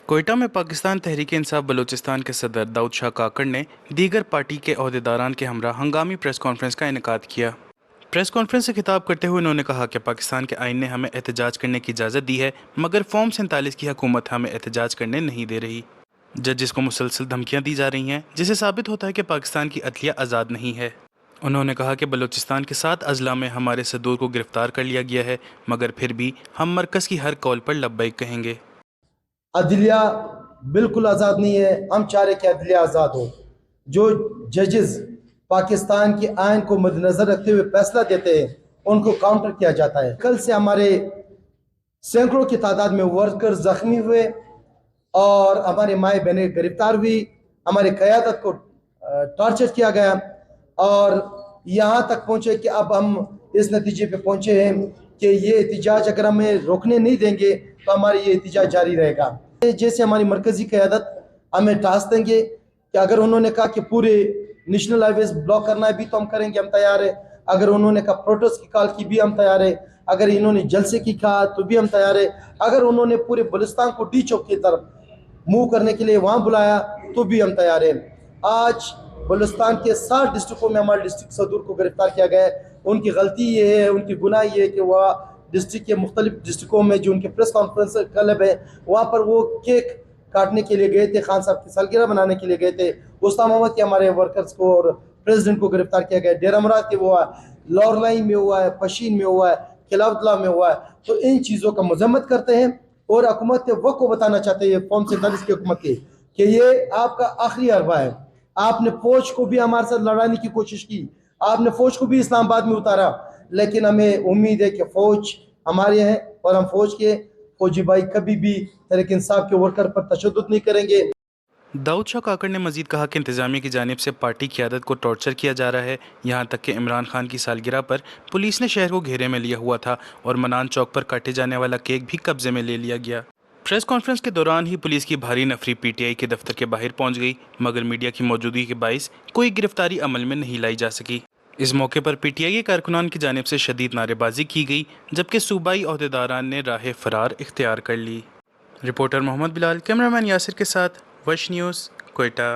कोयटा में पाकिस्तान तहरीक इंसाफ बलूचिस्तान के सदर दाऊद शाह काकड़ ने दीगर पार्टी के ओहदेदारान के हमरा हंगामी प्रेस कॉन्फ्रेंस का इनेकाद किया। प्रेस कॉन्फ्रेंस से खिताब करते हुए उन्होंने कहा कि पाकिस्तान के आइन ने हमें एहतजाज करने की इजाज़त दी है, मगर फॉर्म 47 की हुकूमत हमें एहतजाज करने नहीं दे रही। जजिस को मुसलसल धमकियाँ दी जा रही हैं, जिससे साबित होता है कि पाकिस्तान की अदलिया आज़ाद नहीं है। उन्होंने कहा कि बलूचिस्तान के 7 अजला में हमारे सदूर को गिरफ्तार कर लिया गया है, मगर फिर भी हम मरकज़ की हर कॉल पर लब्बैक कहेंगे। अदलिया बिल्कुल आज़ाद नहीं है। हम चाह रहे कि अदलिया आज़ाद हो। जो जजेस पाकिस्तान के आइन को मद्देनजर रखते हुए फैसला देते हैं उनको काउंटर किया जाता है। कल से हमारे सैकड़ों की तादाद में वर्कर्स जख्मी हुए और हमारे माए बहनें गिरफ्तार हुई। हमारे क़यादत को टॉर्चर किया गया और यहाँ तक पहुँचे कि अब हम इस नतीजे पे पहुँचे हैं कि ये एहतजाज अगर हमें रोकने नहीं देंगे तो हमारी ये एहतजाज जारी रहेगा। जैसे हमारी मरकज़ी क़यादत हमें टास्क देंगे कि अगर उन्होंने कहा कि पूरे नेशनल हाईवेज ब्लॉक करना है भी तो हम करेंगे, हम तैयार है। अगर उन्होंने कहा प्रोटेस्ट की कॉल की भी हम तैयार है। अगर इन्होंने जलसे की कहा तो भी हम तैयार है। अगर उन्होंने पूरे बलूचिस्तान को डी चौक की तरफ मूव करने के लिए वहाँ बुलाया तो भी हम तैयार है। आज बलूचिस्तान के 7 डिस्ट्रिक्टों में हमारे डिस्ट्रिक्ट सदूर को गिरफ्तार किया गया है। उनकी गलती ये है, उनकी गुनाह ये है कि वह डिस्ट्रिक्ट के मुख्तलिफ डिस्ट्रिक्टों में जो उनके प्रेस कॉन्फ्रेंस क्लब है वहाँ पर वो केक काटने के लिए गए थे, खान साहब की सालगिरह बनाने के लिए गए थे। उस्ताद मोहम्मद के हमारे वर्कर्स को और प्रेसिडेंट को गिरफ्तार किया गया। डेरा मुराद के हुआ है, लॉरलाई में हुआ है, पशीन में हुआ है, खिलाफतला में हुआ है। तो इन चीज़ों का मजम्मत करते हैं और हुकूमत के वक्त को बताना चाहते हैं फॉर्म 47 की हुकूमत के कि ये आपका आखिरी अरबा है। आपने फौज को भी हमारे साथ लड़ाने की कोशिश की, आपने फौज को भी इस्लामाबाद में उतारा, लेकिन हमें उम्मीद है कि फौज हमारे हैं और हम फौज के फौजी भाई कभी भी तहरीक इंसाफ के वर्कर पर तशद्दुद नहीं करेंगे। दाऊद शाह काकड़ ने मजीद कहा कि इंतजामिया की जानिब से पार्टी क़यादत को टॉर्चर किया जा रहा है। यहाँ तक कि इमरान खान की सालगिरह पर पुलिस ने शहर को घेरे में लिया हुआ था और मनान चौक पर काटे जाने वाला केक भी कब्जे में ले लिया गया। प्रेस कॉन्फ्रेंस के दौरान ही पुलिस की भारी नफरी पीटीआई के दफ्तर के बाहर पहुंच गई, मगर मीडिया की मौजूदगी के बाइस कोई गिरफ्तारी अमल में नहीं लाई जा सकी। इस मौके पर पीटीआई के कारकुनान की जानिब से शदीद नारेबाजी की गई, जबकि सूबाई ओहदेदारान ने राह फरार इख्तियार कर ली। रिपोर्टर मोहम्मद बिलाल, कैमरामैन यासिर के साथ वश न्यूज़, कोयटा।